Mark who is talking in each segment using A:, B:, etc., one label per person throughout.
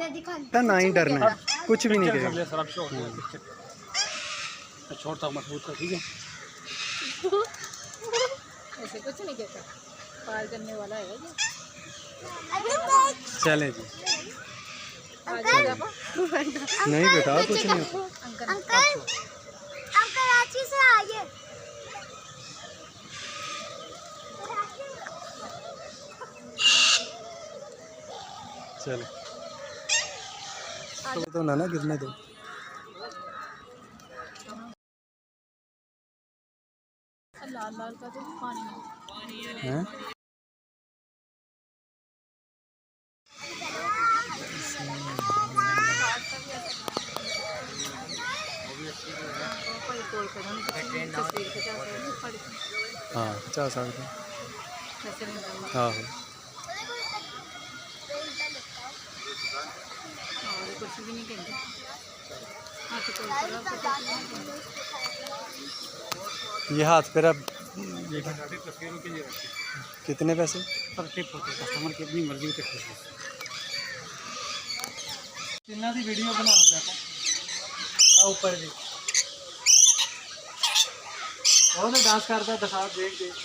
A: तो ना ही डरना है, कुछ भी नहीं करेगा।
B: छोड़ता मजबूत कर, ठीक है।
C: ऐसे कुछ नहीं कहता, पार करने वाला है ये।
A: चले जी। नहीं बेटा कुछ नहीं होता।
D: अंकल अच्छी से आइए।
A: चलो तो ना गिरने दो।
C: लाल लाल का तो पानी
A: हैं? हाँ 50 साल का। हाँ
C: कुछ भी नहीं कहते।
A: ये हाथ पे अब कितने पैसे?
B: सब टिप होते, कस्टमर की अपनी मर्जी पे खुश है। तिन्ना दी वीडियो बनाओ देखो आ ऊपर भी बहुत डांस करता दिखा देख देख।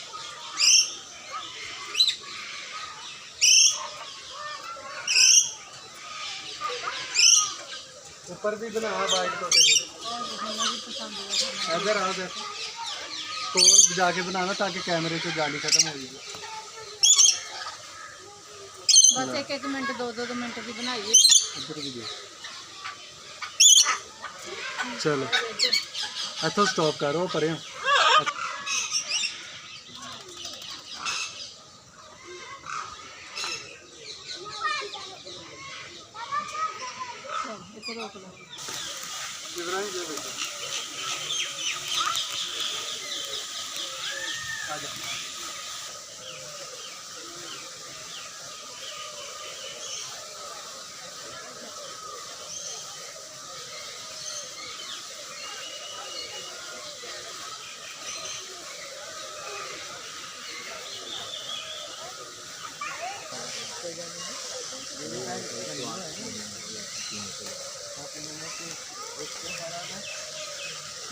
B: ऊपर भी बना बाइक तो इधर आओ देखो तो जाके बनाना ताकि कैमरे से जाली खत्म हो जाए।
C: बस एक एक मिनट दो मिनट की बनाइए।
B: इधर भी देख।
A: चलो इतो स्टॉप करो परे।
C: रोक लो।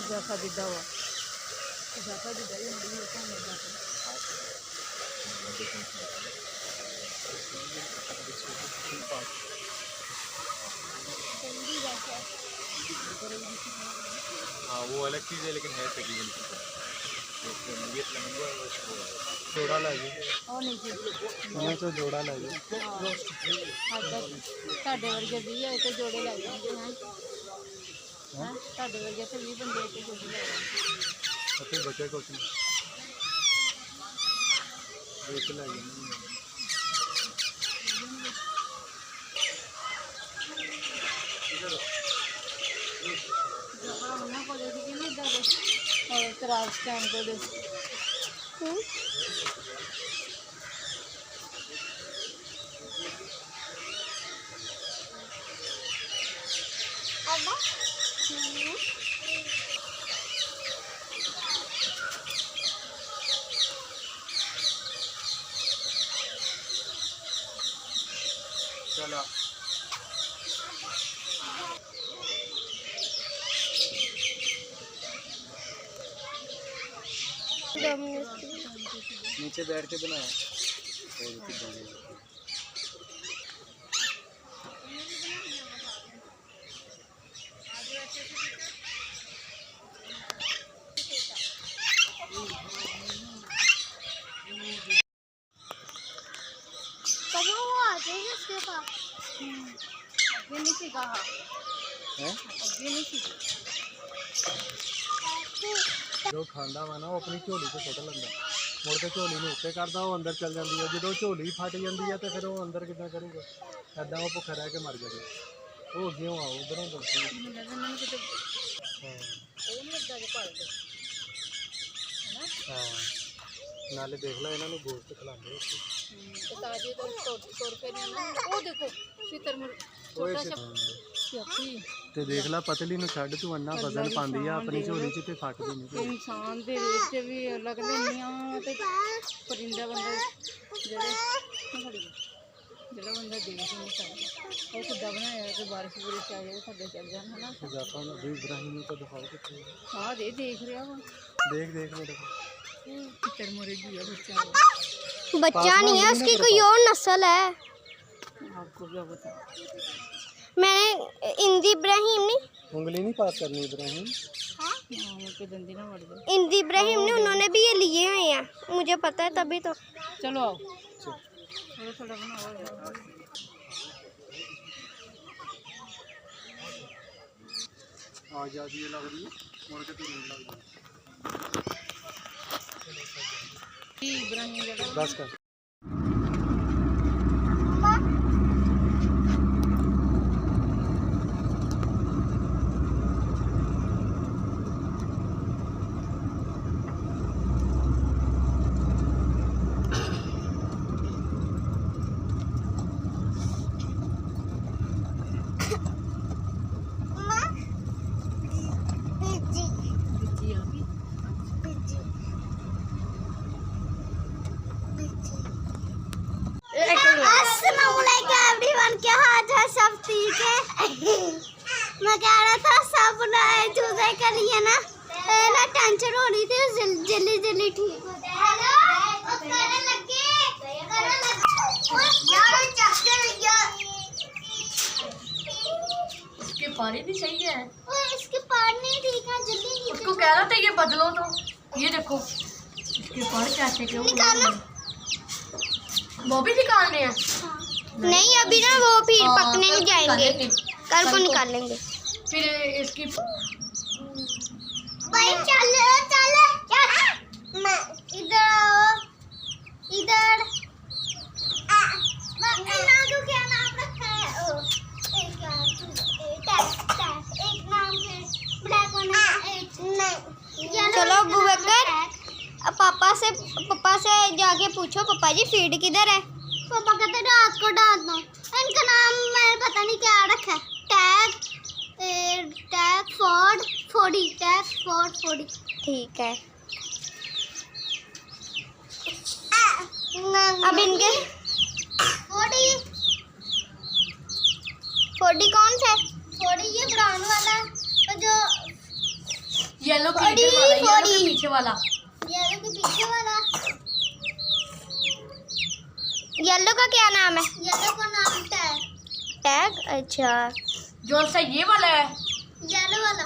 C: जैसा दिदा हुआ जैसा दिदा ही मुड़ी होता है मेरा
B: हाँ वो अलग चीज़ है लेकिन है तकरीबन जोड़ा लाइए
C: और नीचे
A: मैं तो जोड़ा लाइए
C: साढ़े वर्गे भी है तो जोड़े लग जाएंगे हैं साढ़े वर्गे तो 20 बंदे तो जोड़े लग जाएंगे।
A: फिर बचे कुछ नहीं देख लाइए।
C: और क्राफ्ट स्टैंड को दे
B: चलो नीचे बैठ के बनाओ।
C: अगे नहीं सीखा अगे नहीं सीखा
A: जो खांदा वा ना वो अपनी झोली से सुट लेंदा मुड़ के झोली में उत्ते करदा वो अंदर चल जाती है। जो झोली फट जाती है तो फिर वो अंदर कितना करूँगा ऐदा वो भुखा रह के मर जाएगा। वो अगे आओ उधरों हाँ नाले देख लो इन्होंने गोश्त खिलाते ते देख ला पतली नूं छड्ड तू अन्ना वजन पांदी आ अपनी झोली च ते फटदी नहीं।
C: इंसान दे रेट च भी लगदे नियां ते परिंदा बंदे जेड़े ਜਿਹੜਾ ਬੰਦਾ ਦੇਖ ਨਹੀਂ ਸਕਦਾ ਉਹ ਕਿੱਦਾਂ ਬਣਾਇਆ ਕਿ ਬਾਰਿਸ਼ ਬੁਰਿਸ਼ ਆ ਜਾਏ ਸਾਡੇ ਚੱਲ ਜਾਣ ਹਨਾ
A: तो जाता हूँ अभी इब्राहिम को दिखाओ कितने
C: ਆਹ ਦੇਖ ਰਿਹਾ ਵਾ
A: देख देख मेरे को
C: ਕਿੱਤਰ ਮਰੇ ਜੀ ਆ ਬੱਚਾ
D: बच्चा नहीं है, उसकी कोई और नस्ल है।
C: आपको क्या पता
D: मैंने इंदी इब्राहिम नहीं,
A: उंगली नहीं पास करनी इब्राहिम।
C: हाँ मुझे दंदी ना मर जाए
D: इंदी इब्राहिम ने उन्होंने भी ये लिए हुए हैं, मुझे पता है तभी तो।
C: चलो आओ थोड़ा थोड़ा बनाओ
A: आज़ादी ये लग रही है मुड़ के तो नहीं लग रही
C: इब्राहिम जरा
A: बस कर
D: एवरीवन, क्या हाल है? सब ठीक है? मैं कह रहा था सब नए चूजे के लिए ना टेंशन हो रही थी, जल्दी जल्दी ठीक हो
E: इसके पानी भी सही है,
D: इसके पानी ठीक है, जल्दी
E: उसको कह रहा था ये बदलो तो ये देखो इसके पानी कैसे क्यों
D: निकालो।
E: वो भी निकालने हैं।
D: नहीं अभी ना वो फिर
E: हाँ,
D: पकने नहीं
E: कल
D: जाएंगे,
E: निकालेंगे।
D: कल को
E: को।
D: निकालेंगे।
E: फिर इसकी
D: भाई चल मैं इधर आओ, इधर क्या नाम रखा है? एक नाम है ब्लैक नहीं। चलो अबू बकर, पापा से जाके पूछो पापा जी फीड किधर है? पापा कहते रात को डाल दो। इनका नाम मैंने पता नहीं क्या रखा है, टैग फोर्ड ठीक है। अब इनके फोर्डी कौन सा है? फोर्डी ये ब्राउन वाला और जो
E: येलो
D: बड़ी
E: के पीछे वाला
D: येलो के पीछे वाला। येलो का क्या नाम है? येलो का नाम टैग। अच्छा,
E: जो सा ये वाला है,
D: येलो वाला।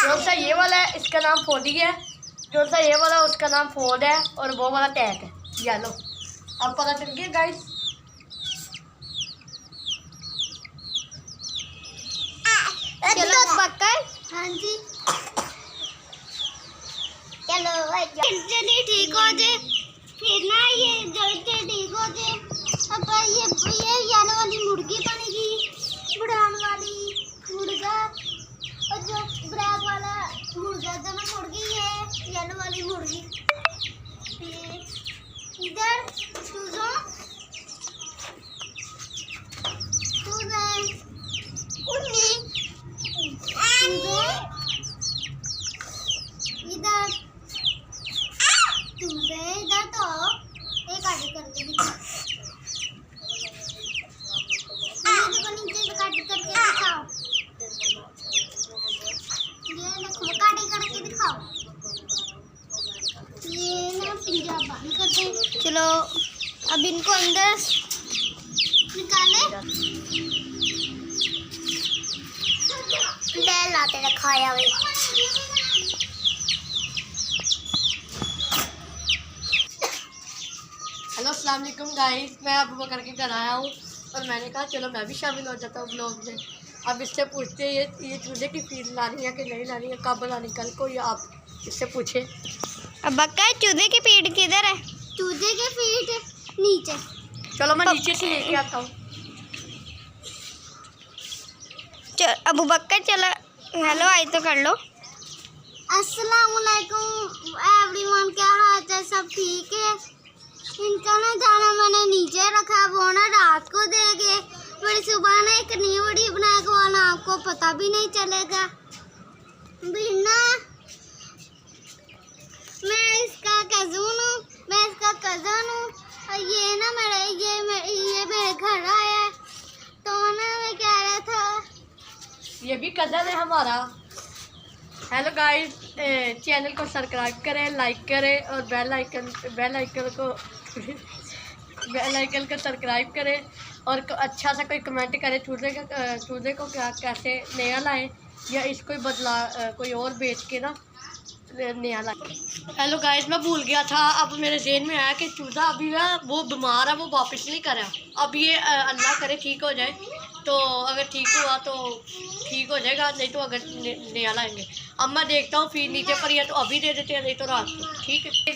E: जो सा ये वाला है इसका नाम फोर्डी है, जो सा ये वाला उसका नाम फोर्ड है और वो वाला टैग है येलो। अब पता चल गया गाइस।
D: चलो बकर, हाँ जी चलो जल्दी ठीक हो जाए, फिर ना ये जल्दी ठीक हो जाए। अब ये येलो वाली मुर्गी बनेगी, ब्राउन वाली मुर्गा और जो ब्लैक वाला मुर्गा, दोनों मुर्गी है, येलो वाली मुर्गी। इधर चूजो इधर इधर तो एक आगे करके दिखाओ, नीचे से काट करके दिखाओ, ये देखो काटी करके दिखाओ। ये ना पिंजरा बंद कर दे। चलो अब इनको अंदर निकाले, लाते रखाया हुई।
E: हेलो अस्सलाम वालेकुम गाइस, मैं अबू बकर के घर आया हूँ और मैंने कहा चलो मैं भी शामिल हो जाता हूँ ब्लॉग में। अब इससे पूछते हैं ये चूजे की फीड लानी है कि नहीं लानी है, कब लानी, कल को, या आप इससे पूछे।
D: अब बक्का चूजे की फीड किधर है? चूजे की फीड नीचे।
E: चलो मैं नीचे से लेके आता हूँ।
D: अबू बक्कर चलो, हेलो आई तो कर लो। अस्सलाम वालेकुम एवरीवन, क्या हाल है? सब ठीक है? इनका ना दाना मैंने नीचे रखा, वो ना रात को देंगे, फिर सुबह ना एक नई वीडियो बना के वाला आपको पता भी नहीं चलेगा। बिना मैं इसका कज़न हूँ, मैं इसका कज़न हूँ और ये ना मेरे
E: भी कज़न है हमारा। हेलो गाइस, चैनल को सब्सक्राइब करें, लाइक करें और बेल आइकन को सब्सक्राइब करें और अच्छा सा कोई कमेंट करें चूज़े को क्या कैसे नया लाएं या इसको ही बदला कोई और बेच के ना नया लाएं। हेलो गाइस, मैं भूल गया था, अब मेरे ज़हन में आया कि चूज़ा अभी ना वो बीमार है, वो वापस नहीं कर रहा। अब ये अल्लाह करे ठीक हो जाए, तो अगर ठीक हुआ तो ठीक हो जाएगा, नहीं तो अगर नया लाएंगे। अब मैं देखता हूँ फिर नीचे पर, या तो अभी दे देते हैं नहीं तो रात को, ठीक है।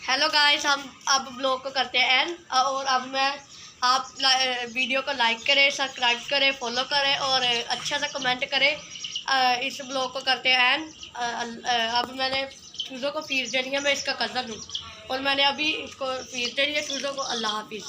E: हेलो गाइस, हम अब ब्लॉग को करते हैं एंड, और अब आप वीडियो को लाइक करें, सब्सक्राइब करें, फॉलो करें और अच्छा सा कमेंट करें। इस ब्लॉग को करते हैं एंड। अब मैंने चूज़ों को फीस देनी है, मैं इसका कज़न हूँ और मैंने अभी इसको फीस दे दी है चूज़ों को। अल्लाह हाफिज़।